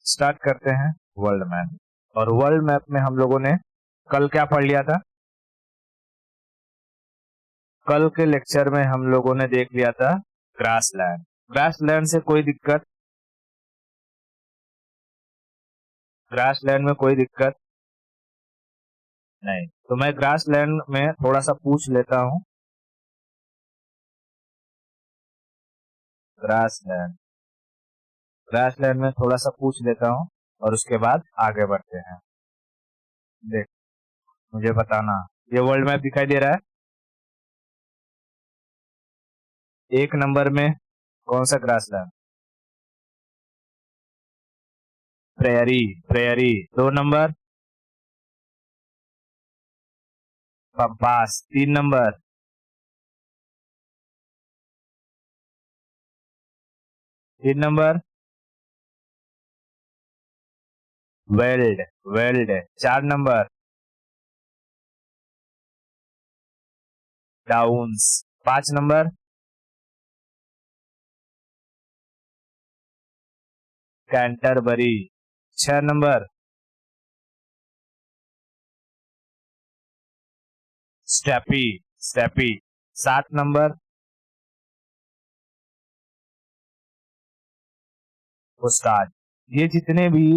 Start करते हैं world map. और वर्ल्ड मैप में हम लोगों ने कल क्या पढ़ लिया था? कल के लेक्चर में हम लोगों ने देख लिया था ग्रासलैंड। ग्रासलैंड से कोई दिक्कत? ग्रासलैंड में कोई दिक्कत नहीं। तो मैं ग्रासलैंड में थोड़ा सा पूछ लेता हूं। ग्रासलैंड ग्रासलैंड में थोड़ा सा पूछ लेता हूं और उसके बाद आगे बढ़ते हैं। देख, मुझे बताना, ये वर्ल्ड मैप दिखाई दे रहा है? एक नंबर में कौन सा grassland? Prairie. Prairie. 2 number pampas. 3 number 3 number veld. Veld. 4 number downs. 5 number Canterbury. 6 number steppe. Steppe. 7 number pusztas. ये जितने भी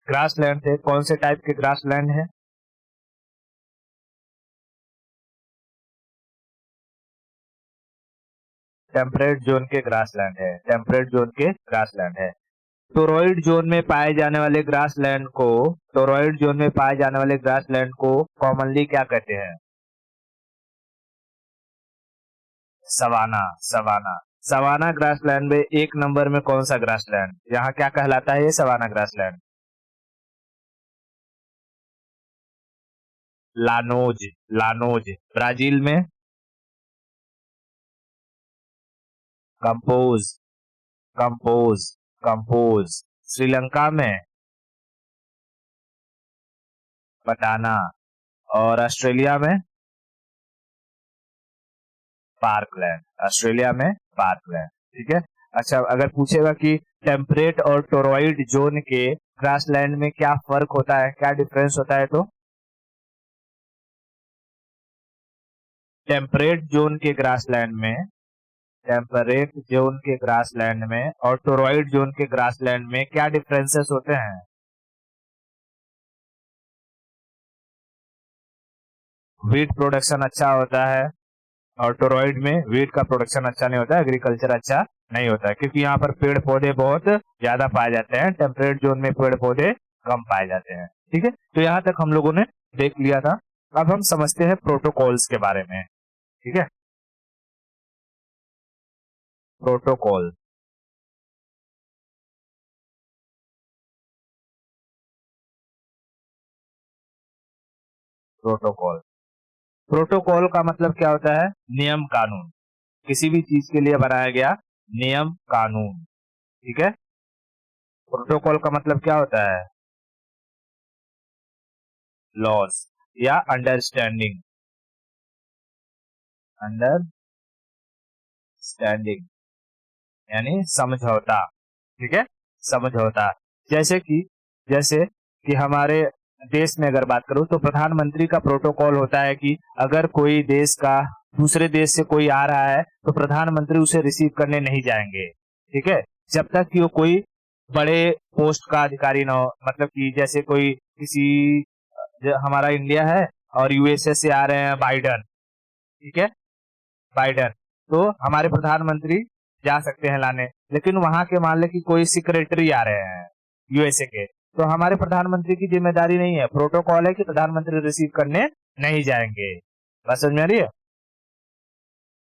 ग्रासलैंड थे, कौन से टाइप के ग्रासलैंड है? टेम्परेट जोन के ग्रासलैंड है। टेम्परेट जोन के ग्रासलैंड है। टोरॉइड जोन में पाए जाने वाले ग्रासलैंड को टोरॉइड जोन में पाए जाने वाले ग्रासलैंड को कॉमनली क्या कहते हैं? सवाना। सवाना। सवाना ग्रासलैंड में 1 नंबर में कौन सा ग्रासलैंड? यहाँ क्या कहलाता है ये savanna grassland? Llanos. Llanos. Brazil में कंपोज। कंपोज। कंपोज। श्रीलंका में पटाना। और ऑस्ट्रेलिया में पार्कलैंड। ऑस्ट्रेलिया में पार्कलैंड। ठीक है। अच्छा, अगर पूछेगा कि टेम्परेट और टोरॉइड जोन के ग्रासलैंड में क्या फर्क होता है, क्या डिफरेंस होता है, तो टेम्परेट जोन के ग्रासलैंड में टेम्परेट जोन के ग्रासलैंड में और टोरॉइड जोन के ग्रासलैंड में क्या डिफरेंसेस होते हैं? वीट प्रोडक्शन अच्छा होता है और टोरॉइड में वीट का प्रोडक्शन अच्छा नहीं होता है, एग्रीकल्चर अच्छा नहीं होता है, क्योंकि यहाँ पर पेड़ पौधे बहुत ज्यादा पाए जाते हैं। टेम्परेट जोन में पेड़ पौधे कम पाए जाते हैं। ठीक है, तो यहाँ तक हम लोगों ने देख लिया था। अब हम समझते हैं प्रोटोकॉल्स के बारे में। ठीक है, प्रोटोकॉल। प्रोटोकॉल प्रोटोकॉल का मतलब क्या होता है? नियम कानून। किसी भी चीज के लिए बनाया गया नियम कानून। ठीक है, प्रोटोकॉल का मतलब क्या होता है? लॉज या अंडरस्टैंडिंग। अंडरस्टैंडिंग यानी समझौता। ठीक है, समझौता। जैसे कि हमारे देश में अगर बात करूं तो प्रधानमंत्री का प्रोटोकॉल होता है कि अगर कोई देश का दूसरे देश से कोई आ रहा है तो प्रधानमंत्री उसे रिसीव करने नहीं जाएंगे। ठीक है, जब तक कि वो कोई बड़े पोस्ट का अधिकारी ना हो। मतलब कि जैसे कोई किसी हमारा इंडिया है और यूएसए से आ रहे हैं बाइडन। ठीक है, बाइडन, तो हमारे प्रधानमंत्री जा सकते हैं लाने। लेकिन वहां के मान ले कि कोई सेक्रेटरी आ रहे हैं यूएसए के, तो हमारे प्रधानमंत्री की जिम्मेदारी नहीं है, प्रोटोकॉल है कि प्रधानमंत्री रिसीव करने नहीं जाएंगे। बात समझ में आ रही है?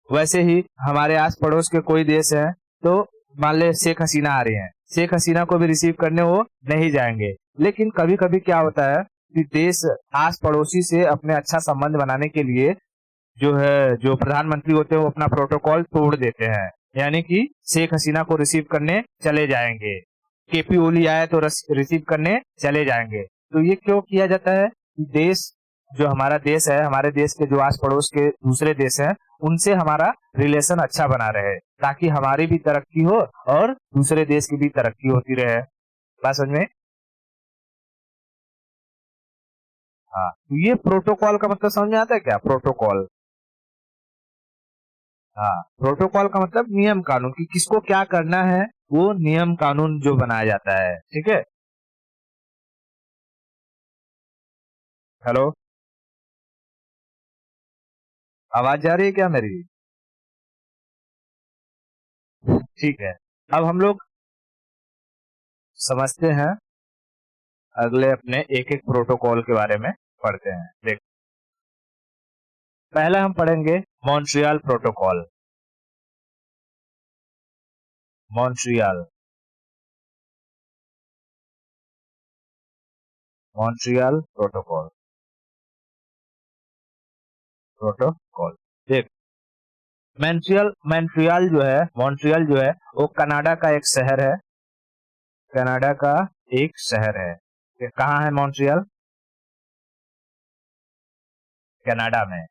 वैसे ही हमारे आस पड़ोस के कोई देश है, तो मान ले शेख हसीना आ रही हैं, शेख हसीना को भी रिसीव करने वो नहीं जाएंगे। लेकिन कभी कभी क्या होता है कि देश आस पड़ोसी से अपने अच्छा संबंध बनाने के लिए जो प्रधानमंत्री होते हैं वो अपना प्रोटोकॉल तोड़ देते हैं, यानी कि शेख हसीना को रिसीव करने चले जाएंगे, केपी ओली आए तो रिसीव करने चले जाएंगे। तो ये क्यों किया जाता है कि देश, जो हमारा देश है, हमारे देश के जो आस पड़ोस के दूसरे देश हैं, उनसे हमारा रिलेशन अच्छा बना रहे, ताकि हमारी भी तरक्की हो और दूसरे देश की भी तरक्की होती रहे। बात समझ में? हाँ, तो ये प्रोटोकॉल का मतलब समझ में आता है क्या? प्रोटोकॉल, हाँ, प्रोटोकॉल का मतलब नियम कानून, कि किसको क्या करना है, वो नियम कानून जो बनाया जाता है। ठीक है, हेलो, आवाज जा रही है क्या मेरी? ठीक है, अब हम लोग समझते हैं, अगले अपने एक एक प्रोटोकॉल के बारे में पढ़ते हैं। देख, पहला हम पढ़ेंगे Montreal protocol. Montreal, Montreal protocol, protocol. देख, मॉन्ट्रियल जो है वो कनाडा का एक शहर है, कनाडा का एक शहर है। कहाँ है मॉन्ट्रियल? कनाडा में,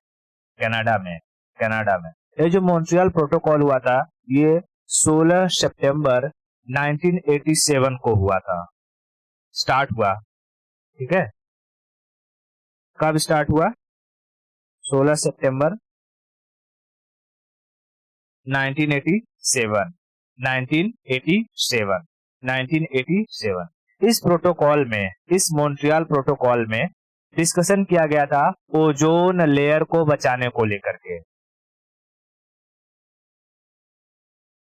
कनाडा में, कनाडा में। ये जो मॉन्ट्रियल प्रोटोकॉल हुआ था, ये 16 सितंबर 1987 को हुआ था, स्टार्ट हुआ। ठीक है, कब स्टार्ट हुआ? 16 सितंबर 1987, 1987, 1987। इस प्रोटोकॉल में, इस मॉन्ट्रियल प्रोटोकॉल में डिस्कशन किया गया था ओजोन लेयर को बचाने को लेकर के।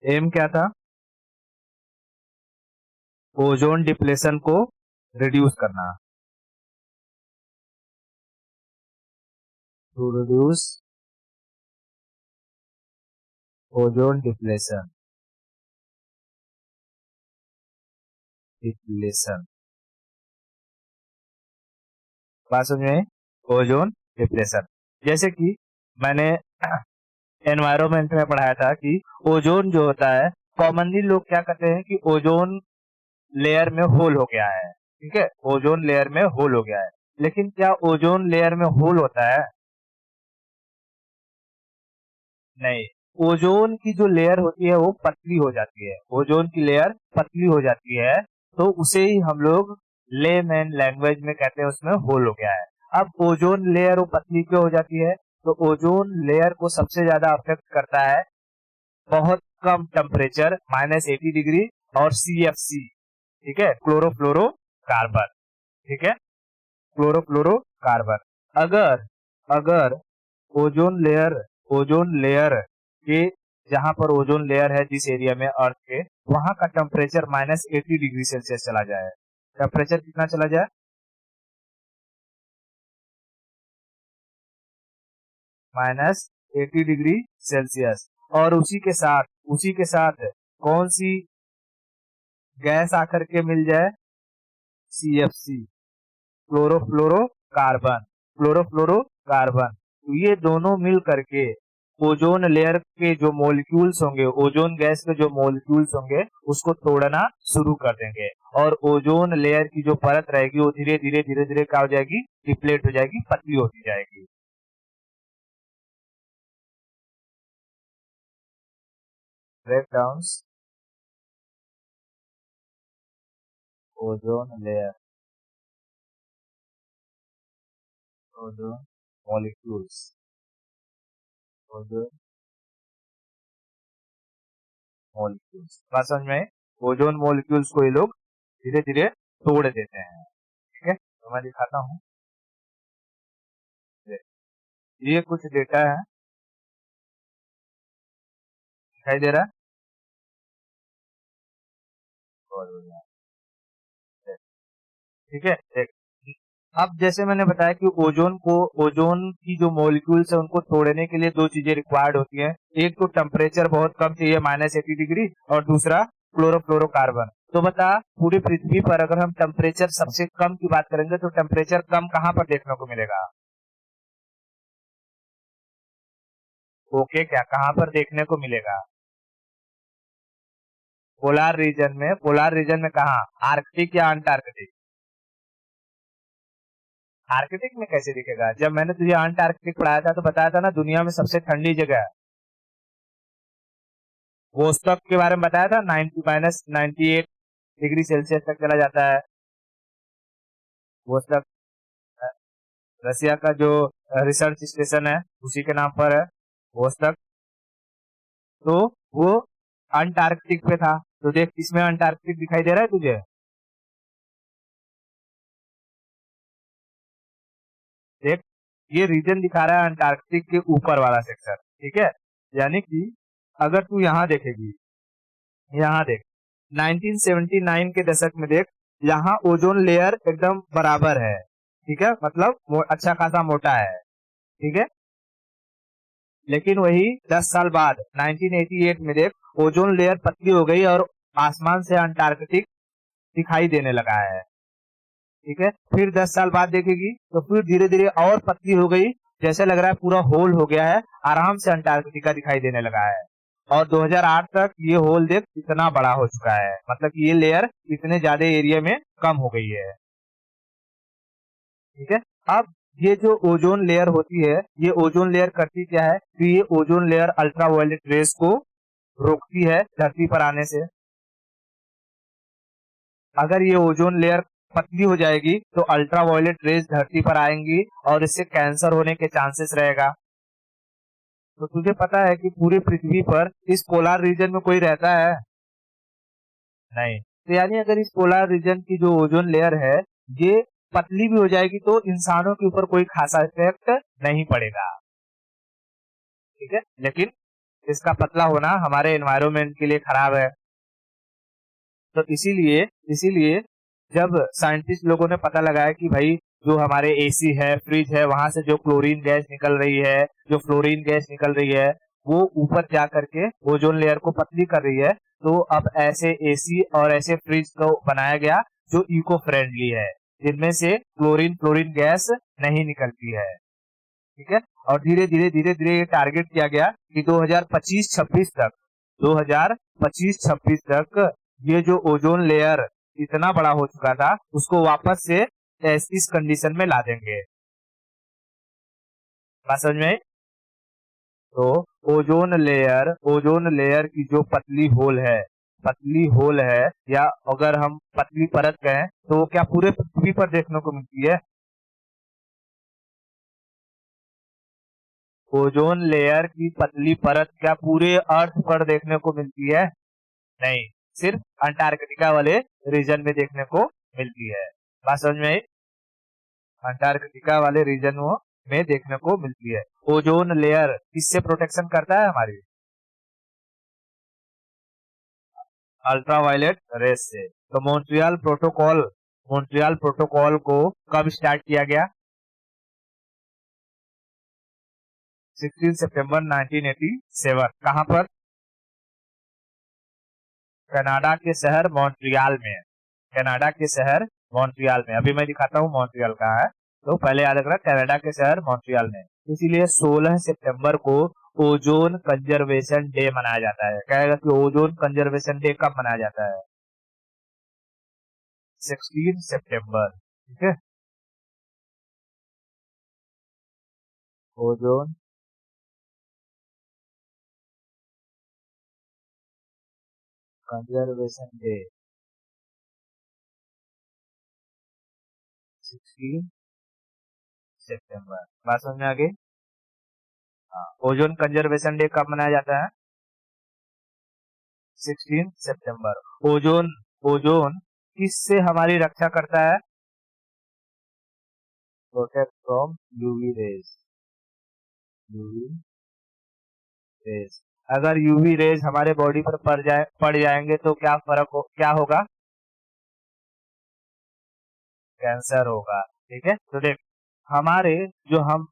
एम क्या था? ओजोन डिप्लेशन को रिड्यूस करना, to reduce ozone depletion, depletion, बात समझ में? ओजोन डिप्लेशन, जैसे कि मैंने एनवायरमेंट में पढ़ाया था कि ओजोन जो होता है, कॉमनली लोग क्या कहते हैं कि ओजोन लेयर में होल हो गया है। ठीक है, ओजोन लेयर में होल हो गया है, लेकिन क्या ओजोन लेयर में होल होता है? नहीं, ओजोन की जो लेयर होती है वो पतली हो जाती है, ओजोन की लेयर पतली हो जाती है, तो उसे ही हम लोग लेमैन लैंग्वेज में कहते हैं उसमें होल हो गया है। अब ओजोन लेयर वो पतली क्यों हो जाती है? तो ओजोन लेयर को सबसे ज्यादा अफेक्ट करता है बहुत कम टेम्परेचर -80 डिग्री और CFC, ठीक है, क्लोरोफ्लोरो कार्बन। ठीक है, क्लोरोफ्लोरो कार्बन। अगर अगर ओजोन लेयर के, जहां पर ओजोन लेयर है जिस एरिया में अर्थ के, वहां का टेम्परेचर -80 डिग्री सेल्सियस चला जाए, टेम्परेचर कितना चला जाए? -80 डिग्री सेल्सियस। और उसी के साथ कौन सी गैस आकर के मिल जाए? CFC, chlorofluorocarbon, chlorofluorocarbon. तो ये दोनों मिल करके ओजोन लेयर के जो मॉलिक्यूल्स होंगे, ओजोन गैस के जो मॉलिक्यूल्स होंगे, उसको तोड़ना शुरू कर देंगे, और ओजोन लेयर की जो परत रहेगी वो धीरे धीरे धीरे धीरे क्या हो जाएगी? डिप्लेट हो जाएगी, पतली होती जाएगी। Break down ozone layer, ozone molecules, ozone molecules, बात समझ में? ओजोन मॉलिक्यूल्स को ये लोग धीरे धीरे तोड़ देते हैं। ठीक है, तो मैं दिखाता हूँ, ये कुछ डेटा है, दिखाई दे रहा है? बहुत बढ़िया। ठीक है, देख, अब जैसे मैंने बताया कि ओजोन की जो मॉलिक्यूल्स है उनको तोड़ने के लिए दो चीजें रिक्वायर्ड होती हैं। एक तो टेम्परेचर बहुत कम चाहिए, -80 डिग्री, और दूसरा क्लोरोफ्लोरोकार्बन। तो बता, पूरी पृथ्वी पर अगर हम टेम्परेचर सबसे कम की बात करेंगे तो टेम्परेचर कम कहाँ पर देखने को मिलेगा? ओके, क्या कहाँ पर देखने को मिलेगा? पोलार रीजन में कहाँ? आर्कटिक या अंटार्कटिक? आर्कटिक में कैसे दिखेगा? जब मैंने तुझे अंटार्कटिक पढ़ाया था तो बताया था ना, दुनिया में सबसे ठंडी जगह है। वोस्टॉक के बारे में बताया था, 90 -98 डिग्री सेल्सियस तक चला जाता है। वो तक रसिया का जो रिसर्च स्टेशन है उसी के नाम पर है वो तक। तो वो अंटार्कटिक पे था। तो देख इसमें अंटार्कटिक दिखाई दे रहा है तुझे? देख ये रीजन दिखा रहा है अंटार्कटिक के ऊपर वाला सेक्शन, ठीक है। यानी कि अगर तू यहाँ देखेगी, यहाँ देख 1979 के दशक में देख, यहाँ ओजोन लेयर एकदम बराबर है, ठीक है, मतलब अच्छा खासा मोटा है, ठीक है। लेकिन वही 10 साल बाद 1988 में देख ओजोन लेयर पतली हो गई और आसमान से अंटार्कटिक दिखाई देने लगा है, ठीक है। फिर 10 साल बाद देखेगी तो फिर धीरे धीरे और पतली हो गई, जैसे लग रहा है पूरा होल हो गया है, आराम से अंटार्कटिका दिखाई देने लगा है। और 2008 तक ये होल देख इतना बड़ा हो चुका है, मतलब कि ये लेयर इतने ज्यादा एरिया में कम हो गई है, ठीक है। अब ये जो ओजोन लेयर होती है, ये ओजोन लेयर करती क्या है, तो ये ओजोन लेयर अल्ट्रावायलेट रेस को रोकती है धरती पर आने से। अगर ये ओजोन लेयर पतली हो जाएगी तो अल्ट्रावायलेट रेस धरती पर आएंगी और इससे कैंसर होने के चांसेस रहेगा। तो तुझे पता है कि पूरी पृथ्वी पर इस पोलर रीजन में कोई रहता है? नहीं। तो यानी अगर इस पोलर रीजन की जो ओजोन लेयर है ये पतली भी हो जाएगी तो इंसानों के ऊपर कोई खासा इफेक्ट नहीं पड़ेगा, ठीक है। लेकिन इसका पतला होना हमारे एनवायरमेंट के लिए खराब है। तो इसीलिए इसीलिए जब साइंटिस्ट लोगों ने पता लगाया कि भाई जो हमारे एसी है, फ्रिज है, वहां से जो क्लोरीन गैस निकल रही है, जो फ्लोरीन गैस निकल रही है, वो ऊपर जा करके ओजोन लेयर को पतली कर रही है। तो अब ऐसे एसी और ऐसे फ्रिज को बनाया गया जो इको फ्रेंडली है, जिनमें से क्लोरीन फ्लोरीन गैस नहीं निकलती है, ठीक है। और धीरे धीरे ये टारगेट किया गया कि 2025-26 तक 2025-26 तक ये जो ओजोन लेयर इतना बड़ा हो चुका था उसको वापस से इस कंडीशन में ला देंगे। बात समझ में आई? तो ओजोन लेयर की जो पतली होल है या अगर हम पतली परत कहें तो वो क्या पूरे पृथ्वी पर देखने को मिलती है? ओजोन लेयर की पतली परत क्या पूरे अर्थ पर देखने को मिलती है? नहीं, सिर्फ अंटार्कटिका वाले रीजन में देखने को मिलती है। बात समझ में आई? अंटार्कटिका वाले रीजन में देखने को मिलती है। ओजोन लेयर किससे प्रोटेक्शन करता है हमारी? अल्ट्रावायलेट रेस से। तो मॉन्ट्रियल प्रोटोकॉल को कब स्टार्ट किया गया? 16 सितंबर 1987। कहां पर? कनाडा के शहर मॉन्ट्रियल में। कनाडा के शहर मॉन्ट्रियल में। अभी मैं दिखाता हूँ मॉन्ट्रियल कहाँ है। तो पहले याद रखना कनाडा के शहर मॉन्ट्रियल में। इसीलिए 16 सितंबर को ओजोन कंजर्वेशन डे मनाया जाता है। कहेगा कि ओजोन कंजर्वेशन डे कब मनाया जाता है? 16 सितंबर, ठीक है। ओजोन कंजर्वेशन डे 16 सितंबर। बात समझ में आ गई? हाँ, ओजोन कंजर्वेशन डे कब मनाया जाता है? 16 सितंबर। ओजोन ओजोन किससे हमारी रक्षा करता है? Protect from UV rays. UV rays. अगर यूवी रेज हमारे बॉडी पर पड़ जाएंगे तो क्या होगा? कैंसर होगा, ठीक है। तो देख हमारे जो हम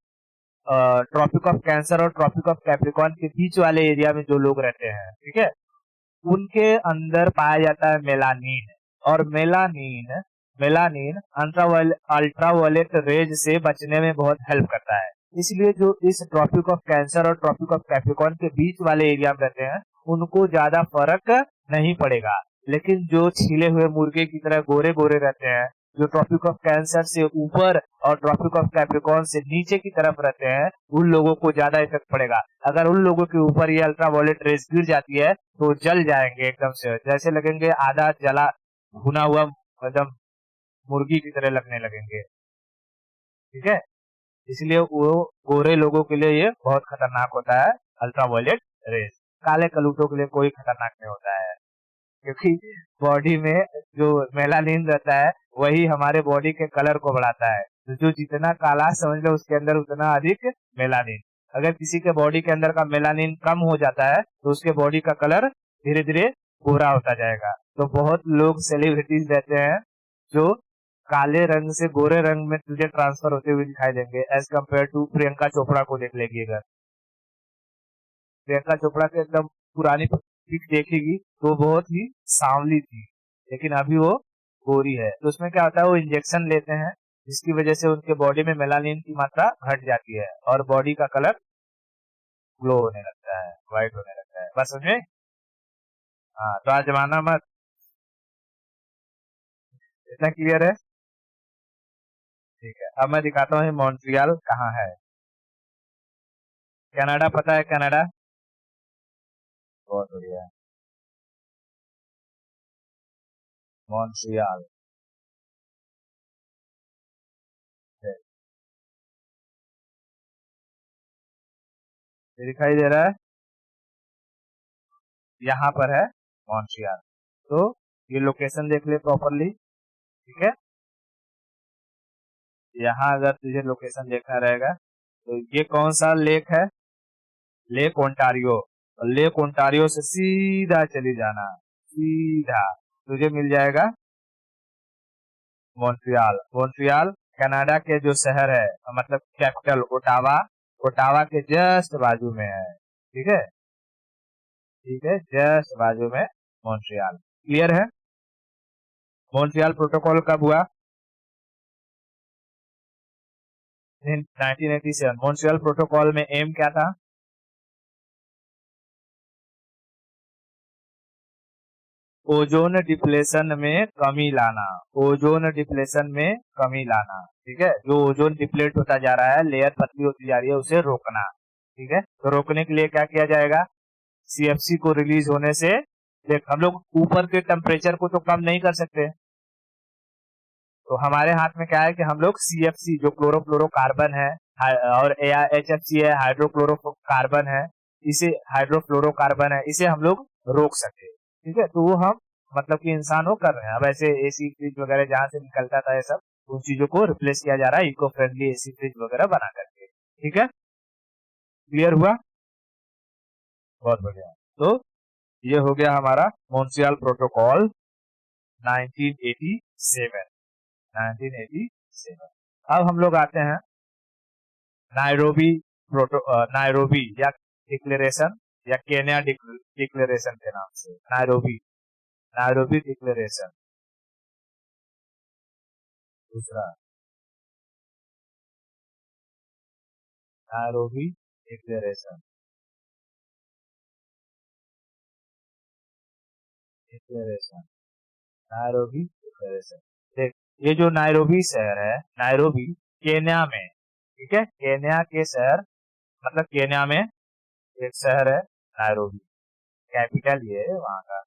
ट्रॉपिक ऑफ कैंसर और ट्रॉपिक ऑफ कैप्रिकॉर्न के बीच वाले एरिया में जो लोग रहते हैं, ठीक है, उनके अंदर पाया जाता है मेलानिन। और मेलानिन मेलानिन अल्ट्रावायलेट रेज से बचने में बहुत हेल्प करता है। इसलिए जो इस ट्रॉपिक ऑफ कैंसर और ट्रॉपिक ऑफ कैप्रिकॉर्न के बीच वाले एरिया में रहते हैं उनको ज्यादा फर्क नहीं पड़ेगा। लेकिन जो छीले हुए मुर्गे की तरह गोरे गोरे रहते हैं, जो ट्रॉपिक ऑफ कैंसर से ऊपर और ट्रॉपिक ऑफ कैप्रिकॉर्न से नीचे की तरफ रहते हैं, उन लोगों को ज्यादा इफेक्ट पड़ेगा। अगर उन लोगों के ऊपर ये अल्ट्रावायलेट रेज गिर जाती है तो जल जाएंगे एकदम से, जैसे लगेंगे आधा जला भुना हुआ एकदम मुर्गी की तरह लगने लगेंगे। ठीक है, इसलिए वो गोरे लोगों के लिए ये बहुत खतरनाक होता है अल्ट्रावायलेट रेज। काले कलूटों के लिए कोई खतरनाक नहीं होता है, क्योंकि बॉडी में जो मेलानिन रहता है वही हमारे बॉडी के कलर को बढ़ाता है। तो जो जितना काला समझ लो उसके अंदर उतना अधिक मेलानिन। अगर किसी के बॉडी के अंदर का मेलानिन कम हो जाता है तो उसके बॉडी का कलर धीरे धीरे गोरा होता जाएगा। तो बहुत लोग सेलिब्रिटीज रहते हैं जो काले रंग से गोरे रंग में तुझे ट्रांसफर होते हुए दिखाई देंगे, as compared to Priyanka Chopra को देख लेगी। अगर प्रियंका चोपड़ा के एकदम पुरानी पिक देखेगी तो बहुत ही सांवली थी, लेकिन अभी वो गोरी है। तो उसमें क्या होता है, वो इंजेक्शन लेते हैं जिसकी वजह से उनके बॉडी में मेलानिन की मात्रा घट जाती है और बॉडी का कलर ग्लो होने लगता है, व्हाइट होने लगता है। बस समझे? हाँ, तो आज जमाना मत। इतना क्लियर है? ठीक है, अब मैं दिखाता हूँ मॉन्ट्रियल कहाँ है। कनाडा पता है? कनाडा बहुत बढ़िया। मॉन्ट्रियल दिखाई दे रहा है, यहाँ पर है मॉन्ट्रियल। तो ये लोकेशन देख ले प्रॉपरली। ठीक है, यहाँ अगर तुझे लोकेशन देखना रहेगा तो ये कौन सा लेक है? Lake Ontario. और लेक ओंटारियो से सीधा चली जाना, सीधा तुझे मिल जाएगा मॉन्ट्रियल। मॉन्ट्रियल कनाडा के जो शहर है, मतलब कैपिटल ओटावा, ओटावा के जस्ट बाजू में है। ठीक है, ठीक है, जस्ट बाजू में मॉन्ट्रियल। क्लियर है? मॉन्ट्रियल प्रोटोकॉल कब हुआ? 1987। मॉन्ट्रियल प्रोटोकॉल में एम क्या था? ओजोन डिप्लेशन में कमी लाना, ओजोन डिप्लेशन में कमी लाना। ठीक है, जो ओजोन डिप्लेट होता जा रहा है, लेयर पतली होती जा रही है, उसे रोकना। ठीक है, तो रोकने के लिए क्या किया जाएगा? सीएफसी को रिलीज होने से, देख हम लोग ऊपर के टेम्परेचर को तो कम नहीं कर सकते, तो हमारे हाथ में क्या है कि हम लोग सीएफसी जो क्लोरोफ्लोरोकार्बन है और एचएफसी है हाइड्रोक्लोरोकार्बन है, इसे हाइड्रोफ्लोरोकार्बन है, इसे हम लोग रोक सके। ठीक है, तो वो हम मतलब कि इंसान वो कर रहे हैं। अब ऐसे एसी फ्रिज वगैरह जहां से निकलता था ये सब, उन चीजों को रिप्लेस किया जा रहा है इको फ्रेंडली एसी फ्रिज वगैरह बना करके। ठीक है, क्लियर हुआ? बहुत बढ़िया। तो ये हो गया हमारा मॉन्ट्रियल प्रोटोकॉल 1987। 1987। अब हम लोग आते हैं नायरोबी नायरोबी या डिक्लेरेशन, या केन्या डिक्लेरेशन के नाम से। Nairobi, Nairobi declaration. दूसरा Nairobi declaration. Declaration, Nairobi declaration. देख, ये जो नायरोबी शहर है, नायरोबी केन्या में, ठीक है, केन्या के शहर, मतलब केन्या में एक शहर है नायरोबी, कैपिटल ये है वहां का।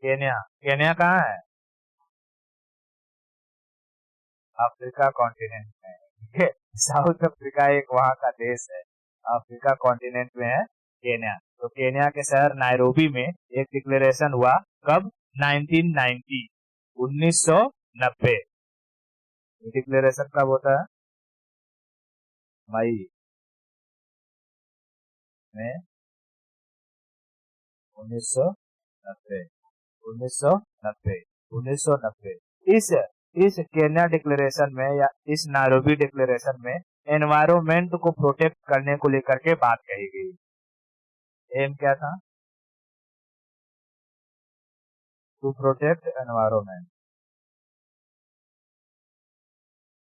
केन्या, केन्या कहाँ है? अफ्रीका कॉन्टिनेंट में। ठीक है, साउथ अफ्रीका एक वहां का देश है, अफ्रीका कॉन्टिनेंट में है केन्या। तो केन्या के शहर नायरोबी में एक डिक्लेरेशन हुआ। कब? 1990, 1990। डिक्लेरेशन कब होता है? मई में 1990, 1990, 1990। इस इस केन्या डिक्लेरेशन में या इस नायरोबी डिक्लेरेशन में एनवायरमेंट को प्रोटेक्ट करने को लेकर के बात कही गई। एम क्या था? To protect environment,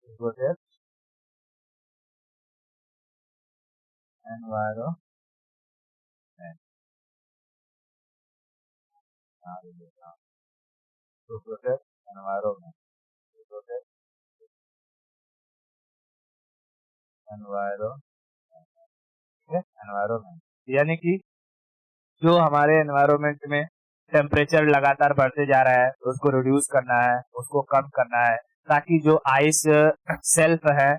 to protect environment. To protect environment, to protect environment. ठीक है, एनवायरमेंट यानी कि जो हमारे एनवायरनमेंट में टेम्परेचर लगातार बढ़ते जा रहा है उसको रिड्यूस करना है, उसको कम करना है, ताकि जो आइस सेल्फ है,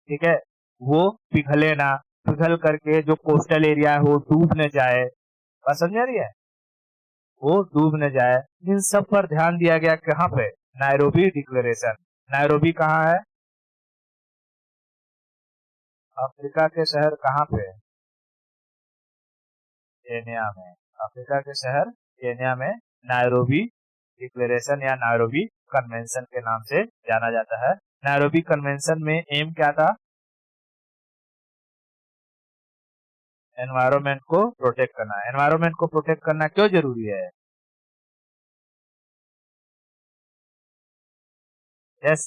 ठीक है, वो पिघले ना, पिघल करके जो कोस्टल एरिया है वो डूब न जाए। बात समझ आ रही है? वो डूब न जाए। इन सब पर ध्यान दिया गया कहाँ पे? Nairobi declaration. नायरोबी कहाँ है? अफ्रीका के शहर कहाँ पे? केन्या में। अफ्रीका के शहर केन्या में नायरोबी डिक्लेरेशन या नायरोबी कन्वेंशन के नाम से जाना जाता है। नायरोबी कन्वेंशन में एम क्या था? एनवायरनमेंट को प्रोटेक्ट करना। एनवायरनमेंट को प्रोटेक्ट करना क्यों जरूरी है? यस।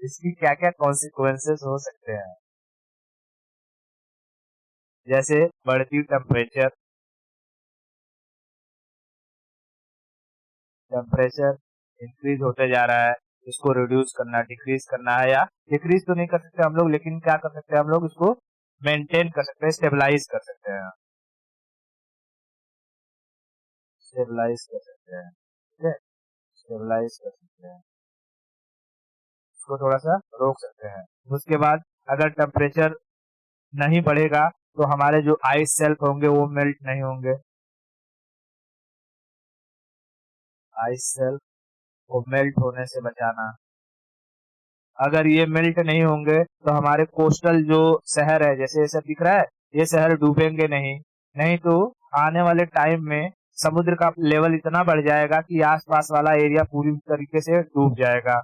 इसकी क्या क्या कॉन्सिक्वेंसेस हो सकते हैं? जैसे बढ़ती टेम्परेचर, टेम्परेचर इंक्रीज होते जा रहा है, इसको रिड्यूस करना, डिक्रीज करना है, या डिक्रीज तो नहीं कर सकते हम लोग, लेकिन क्या कर सकते हैं हम लोग, इसको मेंटेन कर सकते हैं, स्टेबलाइज कर सकते हैं। स्टेबलाइज कर सकते हैं, ठीक है, स्टेबलाइज कर सकते हैं, इसको थोड़ा सा रोक सकते हैं। उसके बाद अगर टेम्परेचर नहीं बढ़ेगा तो हमारे जो आइस सेल्फ होंगे वो मेल्ट नहीं होंगे। आइस सेल्फ को मेल्ट होने से बचाना। अगर ये मेल्ट नहीं होंगे तो हमारे कोस्टल जो शहर है, जैसे ये सब दिख रहा है, ये शहर डूबेंगे नहीं। नहीं तो आने वाले टाइम में समुद्र का लेवल इतना बढ़ जाएगा कि आसपास वाला एरिया पूरी तरीके से डूब जाएगा।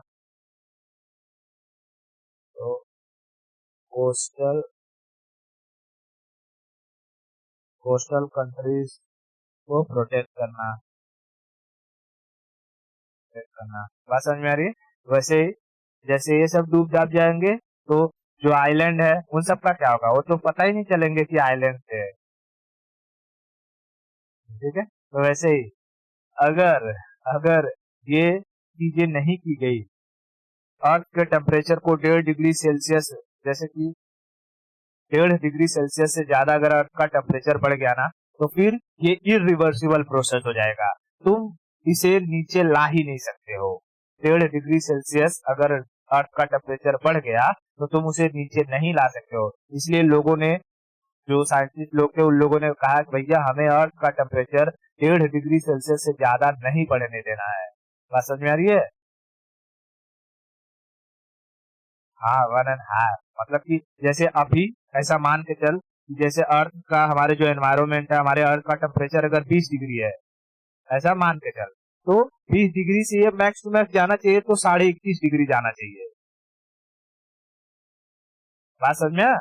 तो कोस्टल कोस्टल कंट्रीज को प्रोटेक्ट करना। बात समझ में आ रही है? वैसे ही जैसे ये सब डूब जाब जाएंगे तो जो आइलैंड है उन सब का क्या होगा? वो तो पता ही नहीं चलेंगे कि आइलैंड थे। ठीक है, तो वैसे ही अगर अगर ये चीजें नहीं की गई, अर्थ के टेम्परेचर को 1.5 डिग्री सेल्सियस, जैसे कि 1.5 डिग्री सेल्सियस से ज्यादा अगर अर्थ का टेम्परेचर बढ़ गया ना, तो फिर ये इरिवर्सिबल प्रोसेस हो जाएगा। तुम इसे नीचे ला ही नहीं सकते हो। 1.5 डिग्री सेल्सियस अगर अर्थ का टेम्परेचर बढ़ गया तो तुम उसे नीचे नहीं ला सकते हो। इसलिए लोगों ने, जो साइंटिस्ट लोग थे, उन लोगों ने कहा कि भैया हमें अर्थ का टेम्परेचर 1.5 डिग्री सेल्सियस से ज्यादा नहीं बढ़ने देना है। बात समझ में आ रही है? हाँ, 1.5, मतलब कि जैसे अभी ऐसा मान के चल कि जैसे अर्थ का, हमारे जो एनवायरमेंट है, हमारे अर्थ का टेम्परेचर अगर 20 डिग्री है, ऐसा मान के चल, तो 20 डिग्री से ये मैक्स टू मैक्स जाना चाहिए तो 21.5 डिग्री जाना चाहिए। बात समझ में?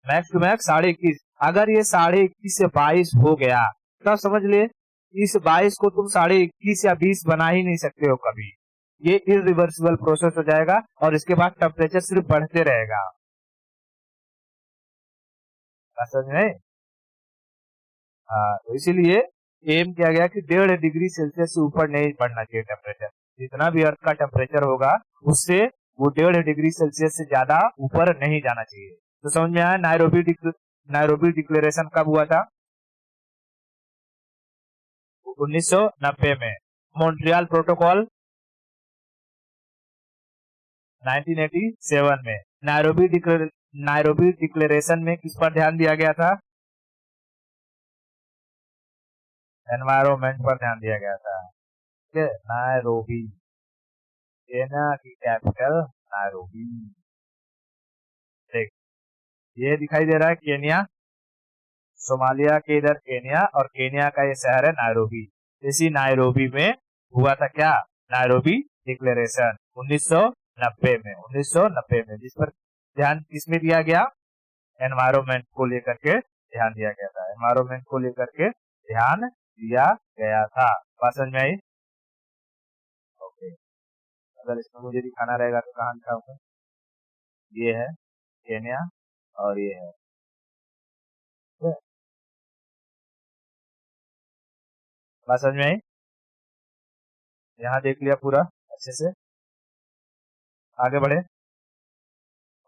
Max to max 21.5। अगर ये 21.5 से 22 हो गया तब समझ ले, इस 22 को तुम 21.5 या 20 बना ही नहीं सकते हो कभी। ये इरिवर्सिबल प्रोसेस हो जाएगा और इसके बाद टेम्परेचर सिर्फ बढ़ते रहेगा। बात समझ में? हाँ, तो इसीलिए एम किया गया कि 1.5 डिग्री सेल्सियस से ऊपर नहीं बढ़ना चाहिए टेम्परेचर। जितना भी अर्थ का टेम्परेचर होगा उससे वो 1.5 डिग्री सेल्सियस से ज्यादा ऊपर नहीं जाना चाहिए। तो समझ में आया? नायरोबी डिक्लेरेशन कब हुआ था? 1990 में। मॉन्ट्रियल प्रोटोकॉल 1987 में। नायरोबी डिक्लेरेशन में किस पर ध्यान दिया गया था? एनवायरमेंट पर ध्यान दिया गया था। ठीक है, नायरोबी, केन्या की कैपिटल नायरोबी। देख, ये दिखाई दे रहा है केन्या, सोमालिया के इधर केन्या, और केन्या का ये शहर है नायरोबी। इसी नायरोबी में हुआ था क्या? नायरोबी डिक्लेरेशन 1990 में। 1990 में, जिस पर ध्यान किसमें दिया गया? एनवायरमेंट को लेकर के ध्यान दिया गया था। एनवायरमेंट को लेकर के ध्यान दिया गया था। बात समझ में आई? ओके, अगर इसमें मुझे दिखाना रहेगा तो कहाँ दिखाऊंगा? ये है केन्या और ये है, ठीक है? बात समझ में आई? यहाँ देख लिया पूरा अच्छे से, आगे बढ़े।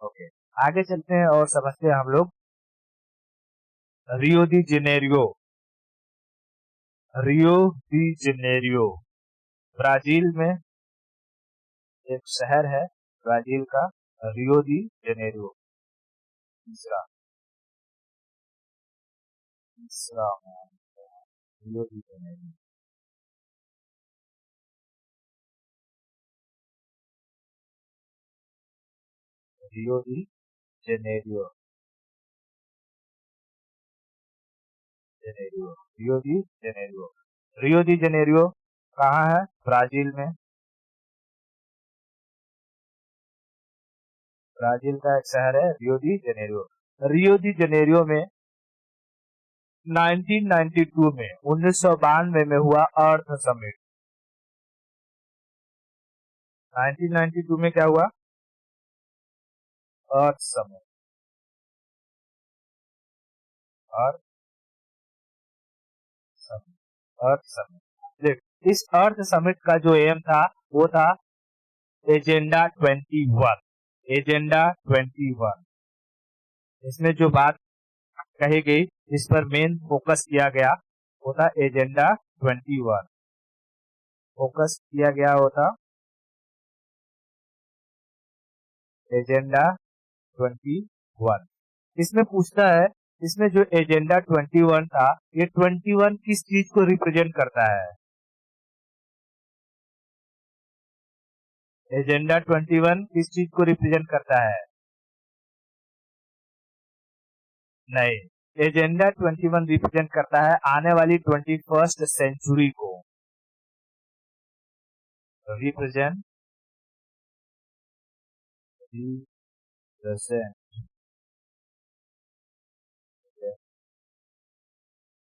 ओके, आगे चलते हैं और समझते हैं हम लोग रियो दी जेनेरियो। रियो दी जेनेरियो ब्राजील में एक शहर है, ब्राजील का, रियो दी जेनेरियो। तीसरा तीसरा रियो दी जेनेरियो। रियो दी जेनेरियो, जेनेरियो, रियो दी जेनेरियो। रियो दी जेनेरियो कहाँ है? ब्राजील में। ब्राजील का एक शहर है रियो दी जेनेरियो। रियो दी जेनेरियो में 1992 में 1992 में हुआ अर्थ समिट। 1992 में क्या हुआ? अर्थ समिट। अर्थ समिट, अर्थ समिट। देख, इस अर्थ समिट का जो एम था वो था एजेंडा 21। एजेंडा 21, इसमें जो बात कही गई, इस पर मेन फोकस किया गया वो था एजेंडा 21। फोकस किया गया होता एजेंडा 21। इसमें पूछता है, इसमें जो एजेंडा 21 था, ये 21 किस चीज को रिप्रेजेंट करता है? एजेंडा 21 किस चीज को रिप्रेजेंट करता है? नहीं, एजेंडा 21 रिप्रेजेंट करता है आने वाली 21st सेंचुरी को। Represent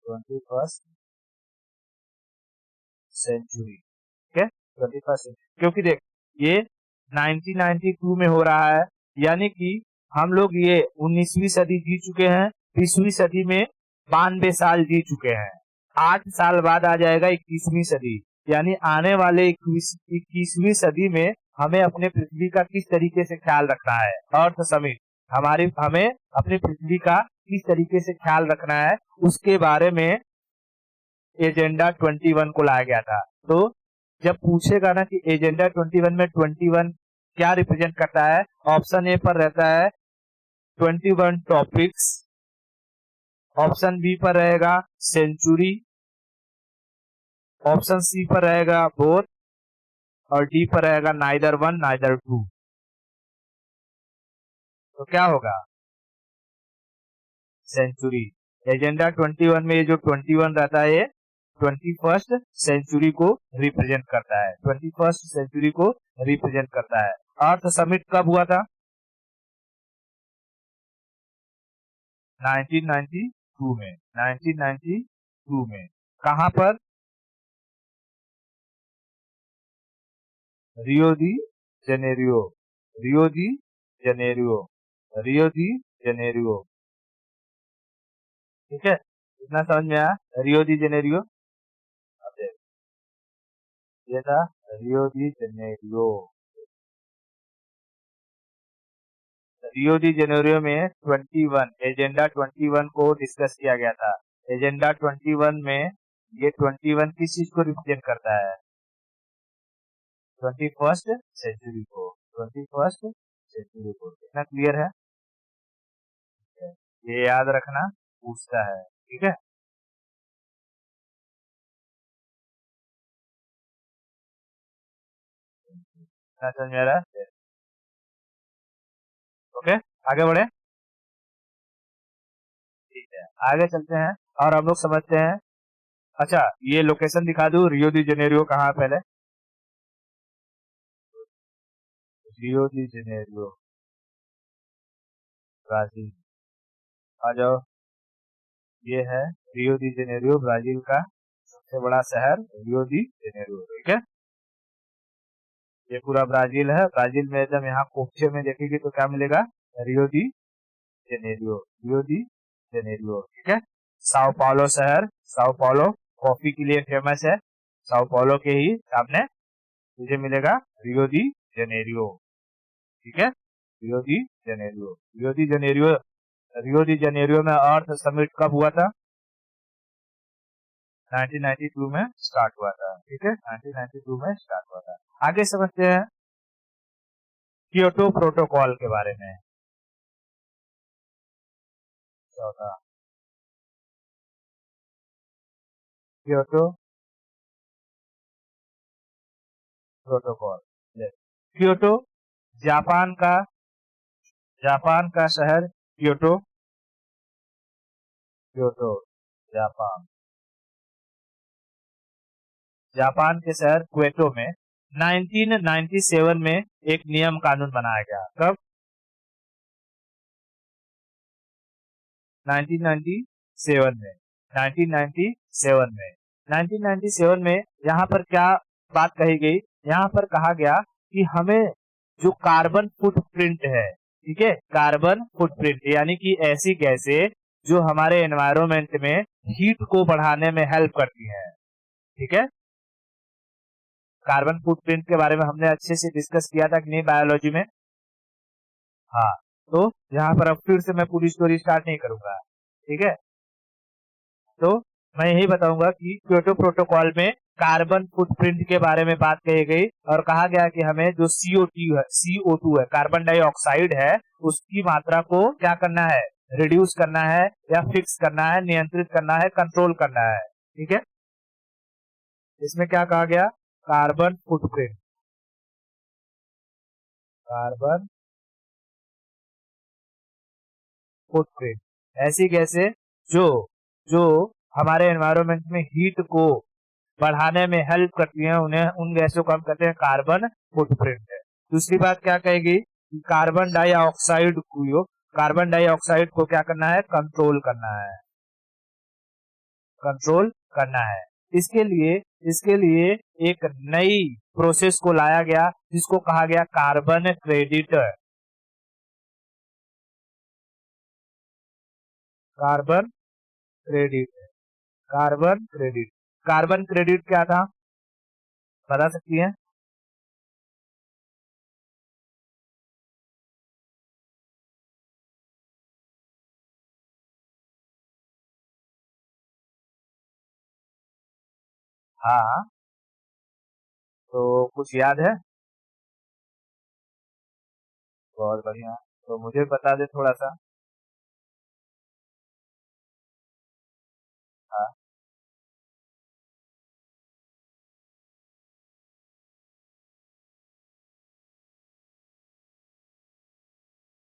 21st century. ठीक है, 21st सेंचुरी, क्योंकि देख ये 1992 में हो रहा है, यानी कि हम लोग ये 19वीं सदी जी चुके हैं, 20वीं सदी में 92 साल जी चुके हैं। 8 साल बाद आ जाएगा 21वीं सदी, यानी आने वाले 21वीं सदी में हमें अपने पृथ्वी का किस तरीके से ख्याल रखना है। अर्थ समिट हमें अपनी पृथ्वी का किस तरीके से ख्याल रखना है, उसके बारे में एजेंडा 21 को लाया गया था। तो जब पूछेगा ना कि एजेंडा 21 में 21 क्या रिप्रेजेंट करता है, ऑप्शन ए पर रहता है 21 टॉपिक्स, ऑप्शन बी पर रहेगा सेंचुरी, ऑप्शन सी पर रहेगा बोथ, और डी पर रहेगा नाइदर वन नाइदर टू। तो क्या होगा? सेंचुरी। एजेंडा 21 में ये जो 21 रहता है, 21st सेंचुरी को रिप्रेजेंट करता है, 21st सेंचुरी को रिप्रेजेंट करता है। अर्थ समिट कब हुआ था? 1992 में। 1992 में कहां पर? रियो दी जेनेरियो। रियो दी जेनेरियो। रियो दी जेनेरियो। ठीक है, इतना समझ में आया? रियो दी जेनेरियो, ये था रियो दी जेनेरियो। रियो दी जेनेरियो में 21 एजेंडा 21 को डिस्कस किया गया था। एजेंडा 21 में ये 21 किस चीज को रिप्रेजेंट करता है? 21st सेंचुरी को। 21st सेंचुरी को। इतना क्लियर है? ये याद रखना, पूछता है। ठीक है, इतना समझ में आ रहा है? ओके, आगे बढ़े। ठीक है, आगे चलते हैं और हम लोग समझते हैं। अच्छा, ये लोकेशन दिखा दूं, रियो दी जेनेरियो कहाँ है पहले? रियो दी जेनेरियो ब्राजील। आ जाओ, ये है रियो दी जेनेरियो, ब्राजील का सबसे बड़ा शहर रियो दी जेनेरियो। ठीक है, ये पूरा ब्राजील है। ब्राजील में एकदम यहाँ कोपचे में देखेगी तो क्या मिलेगा? रियो दी जेनेरियो। रियो दी जेनेरियो। ठीक है, साओ पाउलो शहर, साओ पाउलो कॉफी के लिए फेमस है। साओ पाउलो के ही सामने तुझे मिलेगा रियो दी जेनेरियो। ठीक है, रियो दी जेनेरियो। रियो दी जेनेरियो में अर्थ समिट कब हुआ था? 1992 में स्टार्ट हुआ था। ठीक है, 1992 में स्टार्ट हुआ था। आगे समझते हैं क्योटो प्रोटोकॉल के बारे में। 14 क्योटो प्रोटोकॉल। क्योटो जापान का शहर क्योटो, जापान। जापान के शहर क्योटो में 1997 में एक नियम कानून बनाया गया। कब? 1997 में। 1997 में यहाँ पर क्या बात कही गई? यहाँ पर कहा गया कि हमें जो कार्बन फुटप्रिंट है, ठीक है, कार्बन फुटप्रिंट यानी कि ऐसी गैसें जो हमारे एनवायरमेंट में हीट को बढ़ाने में हेल्प करती हैं। ठीक है, कार्बन फुटप्रिंट के बारे में हमने अच्छे से डिस्कस किया था कि नहीं बायोलॉजी में? हाँ, तो यहाँ पर अब फिर से मैं पूरी स्टोरी स्टार्ट नहीं करूंगा। ठीक है, तो मैं यही बताऊंगा कि क्योटो प्रोटोकॉल में कार्बन फुटप्रिंट के बारे में बात कही गई और कहा गया कि हमें जो CO2 है, कार्बन डाइऑक्साइड है, उसकी मात्रा को क्या करना है? रिड्यूस करना है या फिक्स करना है, नियंत्रित करना है, कंट्रोल करना है। ठीक है, इसमें क्या कहा गया? Carbon footprint. कार्बन फुटप्रिंट ऐसी गैसें जो जो हमारे एनवायरमेंट में हीट को बढ़ाने में हेल्प करती हैं, उन्हें उन गैसों को हम कहते हैं कार्बन फुटप्रिंट है। दूसरी बात क्या कहेगी? कार्बन डाइऑक्साइड को क्या करना है? कंट्रोल करना है। इसके लिए एक नई प्रोसेस को लाया गया जिसको कहा गया कार्बन क्रेडिट। कार्बन क्रेडिट क्या था, बता सकती है? हाँ, तो कुछ याद है? बहुत बढ़िया, तो मुझे बता दे थोड़ा सा। हाँ,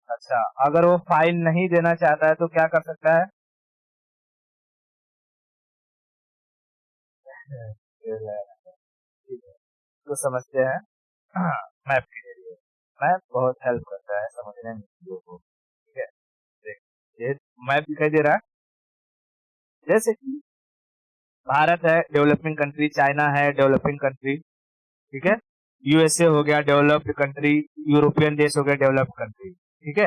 अच्छा, अगर वो फाइन नहीं देना चाहता है तो क्या कर सकता है? ठीक है, तो समझते हैं। मैप के जरिए मैप बहुत हेल्प करता है समझने में चीजों को। ठीक है, देख, ये मैप दिखाई दे रहा है, जैसे कि भारत है डेवलपिंग कंट्री, चाइना है डेवलपिंग कंट्री, ठीक है, USA हो गया डेवलप्ड कंट्री, यूरोपियन देश हो गया डेवलप्ड कंट्री। ठीक है,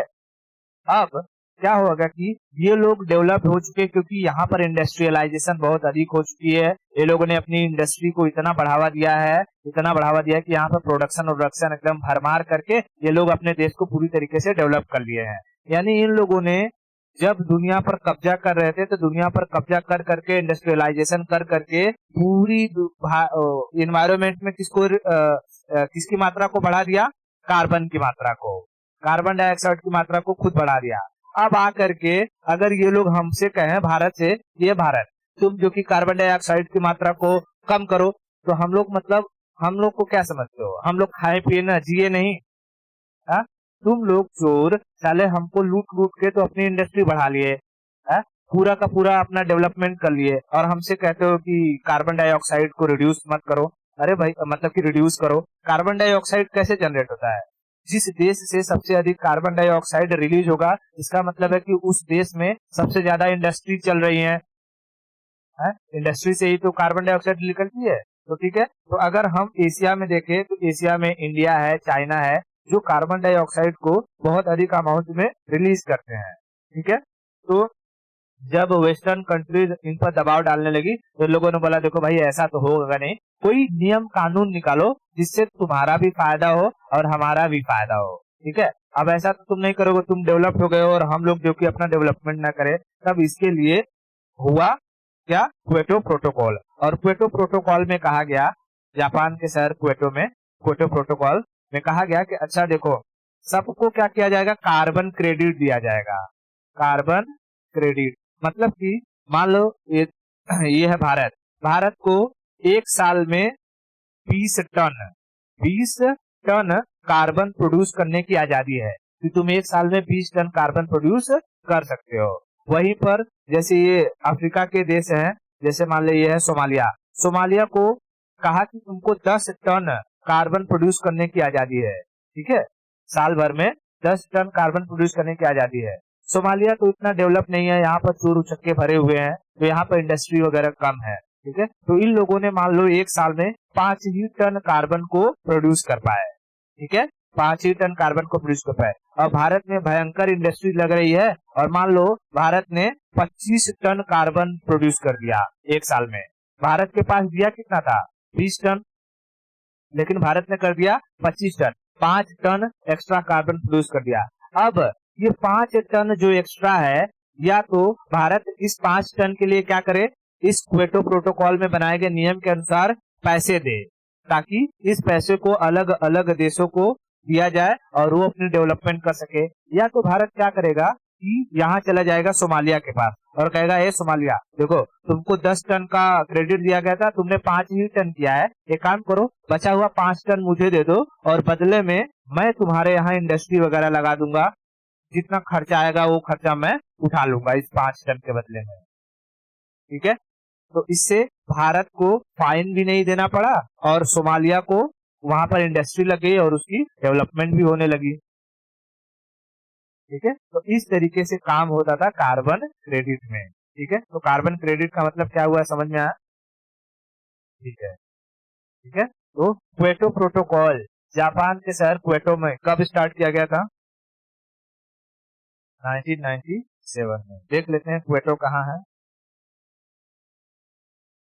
अब क्या होगा कि ये लोग डेवलप हो चुके क्योंकि यहाँ पर इंडस्ट्रियलाइजेशन बहुत अधिक हो चुकी है। ये लोगों ने अपनी इंडस्ट्री को इतना बढ़ावा दिया है, कि यहाँ पर प्रोडक्शन एकदम भरमार करके ये लोग अपने देश को पूरी तरीके से डेवलप कर लिए हैं। यानी इन लोगों ने जब दुनिया पर कब्जा कर रहे थे तो दुनिया पर कब्जा कर करके, इंडस्ट्रियलाइजेशन कर करके पूरी इन्वायरमेंट में किसकी मात्रा को बढ़ा दिया? कार्बन की मात्रा को, कार्बन डाइऑक्साइड की मात्रा को खुद बढ़ा दिया। अब आकर के अगर ये लोग हमसे कहें भारत से, ये भारत तुम जो कि कार्बन डाइऑक्साइड की मात्रा को कम करो, तो हम लोग मतलब हम लोग को क्या समझते हो? हम लोग खाए पिए ना, जिए नहीं? हा? तुम लोग चोर साले हमको लूट लूट के तो अपनी इंडस्ट्री बढ़ा लिए, हा? पूरा का पूरा अपना डेवलपमेंट कर लिए और हमसे कहते हो कि कार्बन डाइऑक्साइड को रिड्यूस मत करो। अरे भाई, मतलब कि रिड्यूस करो। कार्बन डाइऑक्साइड कैसे जनरेट होता है? जिस देश से सबसे अधिक कार्बन डाइऑक्साइड रिलीज होगा, इसका मतलब है कि उस देश में सबसे ज्यादा इंडस्ट्री चल रही है। इंडस्ट्री से ही तो कार्बन डाइऑक्साइड निकलती है। तो ठीक है, तो अगर हम एशिया में देखें तो एशिया में इंडिया है, चाइना है, जो कार्बन डाइऑक्साइड को बहुत अधिक अमाउंट में रिलीज करते हैं। ठीक है, तो जब वेस्टर्न कंट्रीज इन पर दबाव डालने लगी तो इन लोगों ने बोला देखो भाई ऐसा तो होगा नहीं, कोई नियम कानून निकालो जिससे तुम्हारा भी फायदा हो और हमारा भी फायदा हो। ठीक है, अब ऐसा तो तुम नहीं करोगे, तुम डेवलप हो गए और हम लोग जो कि अपना डेवलपमेंट ना करें। तब इसके लिए हुआ क्या, क्वेटो प्रोटोकॉल। और क्वेटो प्रोटोकॉल में कहा गया, जापान के शहर क्वेटो में क्वेटो प्रोटोकॉल में कहा गया कि अच्छा देखो, सबको क्या किया जाएगा, कार्बन क्रेडिट दिया जाएगा। कार्बन क्रेडिट मतलब कि मान लो ये है भारत, भारत को एक साल में 20 टन कार्बन प्रोड्यूस करने की आजादी है कि तुम एक साल में 20 टन कार्बन प्रोड्यूस कर सकते हो। वहीं पर जैसे ये अफ्रीका के देश हैं, जैसे मान लो ये है सोमालिया, सोमालिया को कहा कि तुमको 10 टन कार्बन प्रोड्यूस करने की आजादी है। ठीक है, साल भर में 10 टन कार्बन प्रोड्यूस करने की आजादी है। सोमालिया तो इतना डेवलप नहीं है, यहाँ पर चोर उचक्के भरे हुए हैं, तो यहाँ पर इंडस्ट्री वगैरह कम है। ठीक है, तो इन लोगों ने मान लो एक साल में 5 ही टन कार्बन को प्रोड्यूस कर पाए। ठीक है, 5 ही टन कार्बन को प्रोड्यूस कर पाए। और भारत में भयंकर इंडस्ट्री लग रही है, और मान लो भारत ने 25 टन कार्बन प्रोड्यूस कर दिया एक साल में। भारत के पास दिया कितना था, 20 टन, लेकिन भारत ने कर दिया 25 ton, 5 ton extra carbon produce कर दिया। अब ये 5 टन जो एक्स्ट्रा है, या तो भारत इस 5 टन के लिए क्या करे, इस क्वेटो प्रोटोकॉल में बनाए गए नियम के अनुसार पैसे दे, ताकि इस पैसे को अलग अलग देशों को दिया जाए और वो अपनी डेवलपमेंट कर सके। या तो भारत क्या करेगा कि यहाँ चला जाएगा सोमालिया के पास और कहेगा, ए सोमालिया देखो, तुमको 10 टन का क्रेडिट दिया गया था, तुमने 5 ही टन किया है, एक काम करो, बचा हुआ 5 टन मुझे दे दो, और बदले में मैं तुम्हारे यहाँ इंडस्ट्री वगैरह लगा दूंगा, जितना खर्चा आएगा वो खर्चा मैं उठा लूंगा इस 5 टन के बदले में। ठीक है, तो इससे भारत को फाइन भी नहीं देना पड़ा, और सोमालिया को वहां पर इंडस्ट्री लग गई और उसकी डेवलपमेंट भी होने लगी। ठीक है, तो इस तरीके से काम होता था कार्बन क्रेडिट में। ठीक है, तो कार्बन क्रेडिट का मतलब क्या हुआ, समझ में आया। ठीक है, ठीक है, तो क्वेटो प्रोटोकॉल जापान के शहर क्वेटो में कब स्टार्ट किया गया था, 1997 में। देख लेते हैं क्वेटो कहाँ है।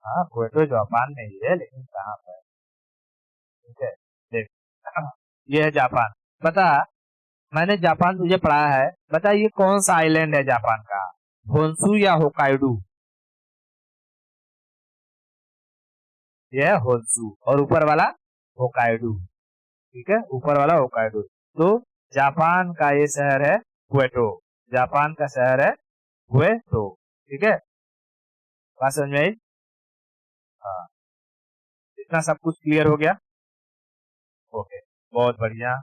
हाँ, क्वेटो जापान में ही है, लेकिन कहाँ पर है। ठीक है, देख ये है जापान। बता, मैंने जापान तुझे पढ़ाया है, बता ये कौन सा आइलैंड है जापान का, होन्शु या होकाइडू। ये है होन्शु, और ऊपर वाला होकाइडू। ठीक है, ऊपर वाला होकाइडू। तो जापान का ये शहर है क्वेटो, जापान का शहर है क्वेटो। ठीक है, बात समझ में आई। हाँ, इतना सब कुछ क्लियर हो गया। ओके, बहुत बढ़िया,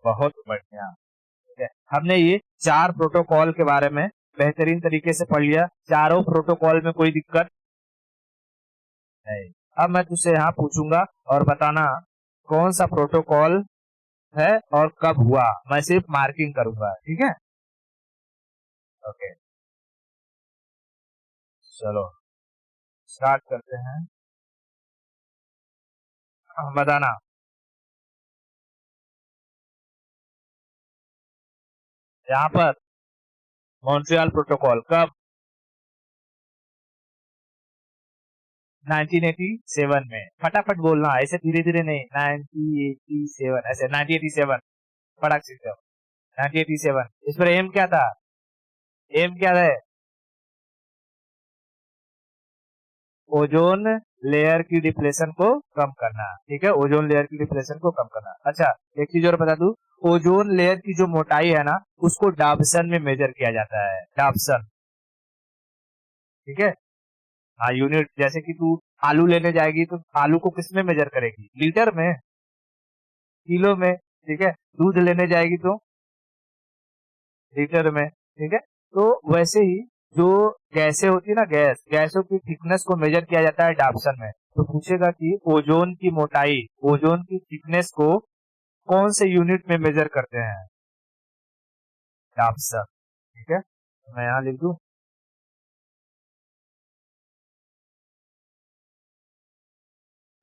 बहुत बढ़िया। ठीक है, हमने ये 4 प्रोटोकॉल के बारे में बेहतरीन तरीके से पढ़ लिया। चारों प्रोटोकॉल में कोई दिक्कत नहीं। अब मैं तुझसे यहाँ पूछूंगा और बताना कौन सा प्रोटोकॉल है और कब हुआ, मैं सिर्फ मार्किंग करूंगा। ठीक है, ओके, चलो स्टार्ट करते हैं। बताना। यहाँ पर मॉन्ट्रियल प्रोटोकॉल कब, 1987 में। फटाफट बोलना, ऐसे धीरे धीरे नहीं, 1987, ऐसे 1987, फटाक से 1987। इस पर एम क्या था, एम क्या है, ओजोन लेयर की डिप्लेशन को कम करना। ठीक है, ओजोन लेयर की डिप्लेशन को कम करना। अच्छा, एक चीज और बता दूं, ओजोन लेयर की जो मोटाई है ना, उसको डाब्सन में मेजर किया जाता है, डाब्सन। ठीक है, हाँ, यूनिट, जैसे कि तू आलू लेने जाएगी तो आलू को किस में मेजर करेगी, लीटर में, किलो में। ठीक है, दूध लेने जाएगी तो लीटर में। ठीक है, तो वैसे ही जो गैसें होती है ना, गैसों की थिकनेस को मेजर किया जाता है डाप्सन में। तो पूछेगा कि ओजोन की मोटाई, ओजोन की थिकनेस को कौन से यूनिट में मेजर करते हैं, डाप्सन। ठीक है, तो मैं यहाँ लिख दूं,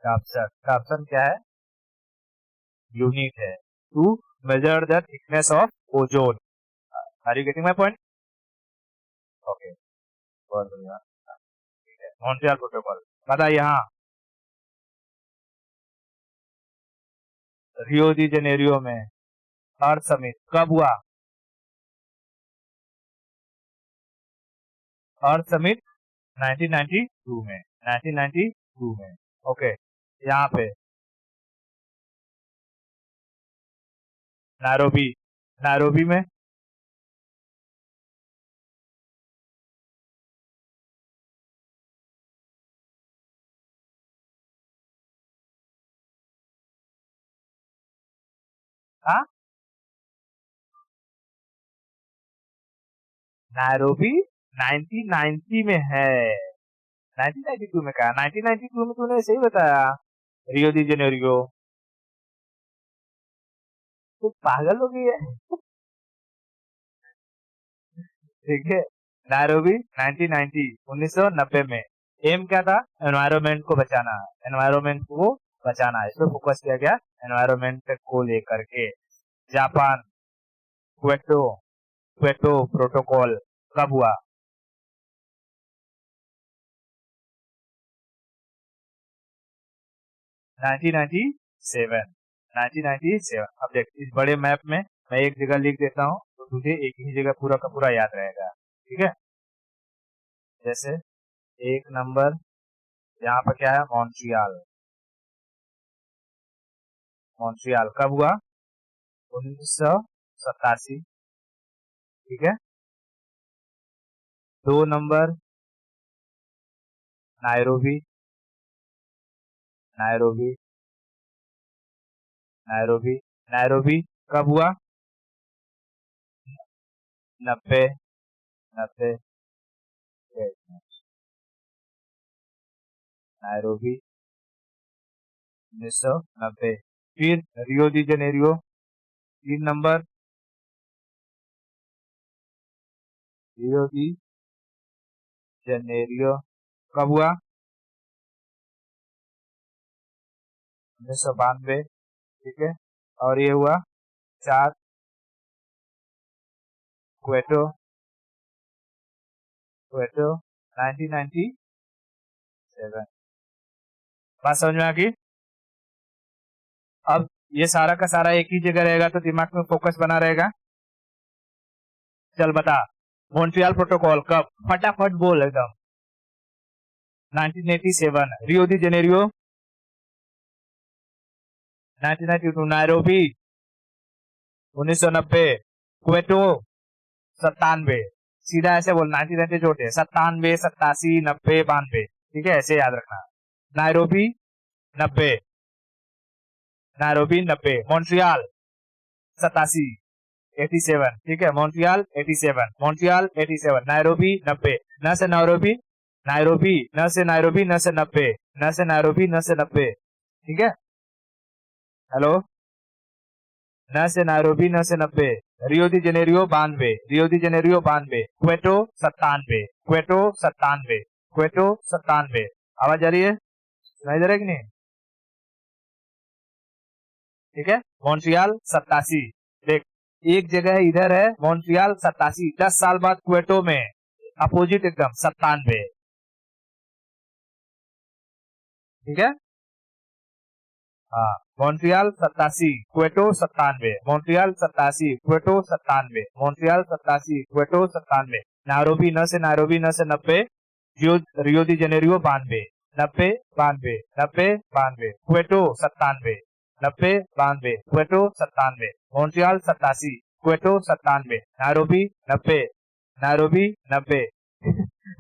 डाप्सन। डाप्सन क्या है, यूनिट है to measure the thickness of ozone. Are you getting my point. Okay, बहुत बढ़िया। ठीक है, मॉन्ट्रियल प्रोटोकॉल, पता यहाँ रियो दी जेनेरियो में अर्थ समिट कब हुआ? अर्थ समिट 1992 में, 1992 में। ओके, यहाँ पे नैरोबी, नैरोबी में हाँ, नैरोबी 1990 में है। 1992 में कहा? 1992 में तूने सही बताया, रियो दी जेनेरियो। तो पागल हो गई है। ठीक है, नैरोबी 1990, 1990 में। एम क्या था? एनवायरमेंट को बचाना, एनवायरमेंट को बचाना, इस पर फोकस किया गया, एनवायरमेंट को लेकर के। जापान, क्वेटो, क्वेटो प्रोटोकॉल कब हुआ? 1997, 1997। अब देख, इस बड़े मैप में मैं एक जगह लिख देता हूँ तो तुझे एक ही जगह पूरा का पूरा याद रहेगा। ठीक है, जैसे एक नंबर यहाँ पर क्या है? मॉन्ट्रियल, मॉन्ट्रियल कब हुआ? 1987। ठीक है, दो number Nairobi, Nairobi, Nairobi, Nairobi कब हुआ? 90, 90। नायरोबी 1990। फिर रियो दी जेनेरियो, तीन नंबर रियो दी जेनेरियो कब हुआ? 1992। ठीक है, और ये हुआ चार, क्वेटो, क्वेटो 1997। बात समझ में आ गई? अब ये सारा का सारा एक ही जगह रहेगा तो दिमाग में फोकस बना रहेगा। चल बता, मॉन्ट्रियल प्रोटोकॉल कब? फटाफट बोल एकदम। 1987। रियो दी जेनेरियो 1992। नायरोबी 1990। क्वेटो 97। सीधा ऐसे बोल, 1990 छोटे, 97, 87, 90, 92। ठीक है, ऐसे याद रखना। Nairobi 90, Nairobi 90। मॉन्ट्रियल 87, 87। ठीक है, मॉन्ट्रियल 87, मॉन्ट्रियल 87। नायरोबी 90, न से नायरोबी, नायरोबी न से नायरोबी न से 90, न से नायरोबी न से 90। ठीक है, हेलो, न से नायरोबी न से 90। रियो दी जेनेरियो 92, रियो de Janeiro 92। Kyoto 97, Kyoto 97, Kyoto 97। आवाज आ रही है? सुनाई दे रहा है कि नहीं? ठीक है, मॉन्ट्रियल 87। देख, एक जगह इधर है मॉन्ट्रियल 87, 10 साल बाद क्वेटो में अपोजिट एकदम 97। ठीक है, हाँ, Montreal 87, Kyoto 97, Montreal 87, Kyoto 97, Montreal 87, Kyoto 97। Nairobi न से नायरोबी न से 90। Rio de Janeiro 92, 90, 92, 90, 92। Kyoto 97, 90, 92, Kyoto 97। Montreal 87, Kyoto 97। Nairobi 90, Nairobi 90।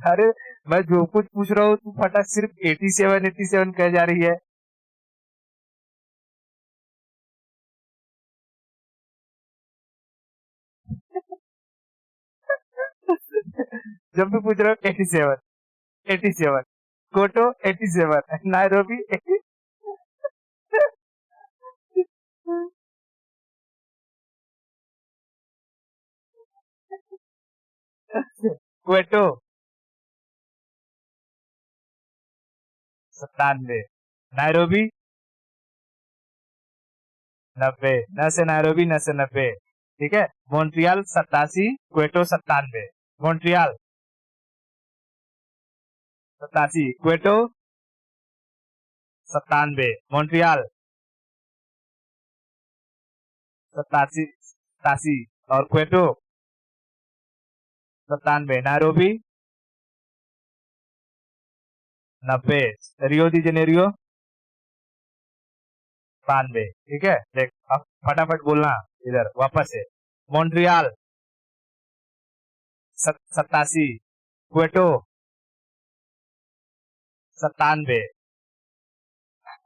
अरे, मैं जो कुछ पूछ रहा हूँ तू फटा सिर्फ 87, 87 कह जा रही है। जब भी पूछ रहा हूँ 87, 87। कोटो 87, नायरोबी 80। क्वेटो 97, नायरोबी 90, न से नायरोबी न से 90। ठीक है, Montreal 87, Kyoto 97। Montreal 87, Kyoto 97। Montreal 87 87 और Kyoto 97, Nairobi 90, Rio de Janeiro 92। ठीक है, देख अब फटाफट बोलना इधर वापस है। मॉन्ट्रियल 87, क्वेटो 97,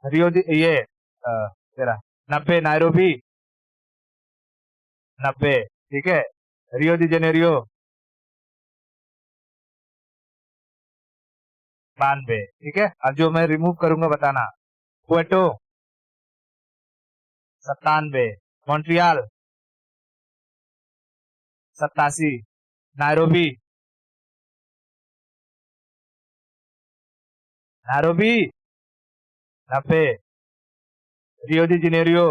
रियो दी ये तेरा 90, नायरोबी 90। ठीक है, रियो दी जेनेरियो 92। ठीक है, अब जो मैं रिमूव करूंगा बताना। Kyoto 97, Montreal 87, Nairobi Nairobi 90, Rio de Janeiro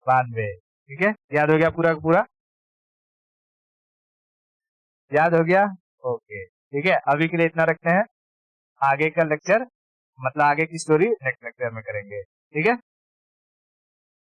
92। ठीक है, याद हो गया पूरा का पूरा? याद हो गया? ओके, ठीक है, अभी के लिए इतना रखते हैं। आगे का लेक्चर मतलब आगे की स्टोरी नेक्स्ट लेक्चर में करेंगे। ठीक है।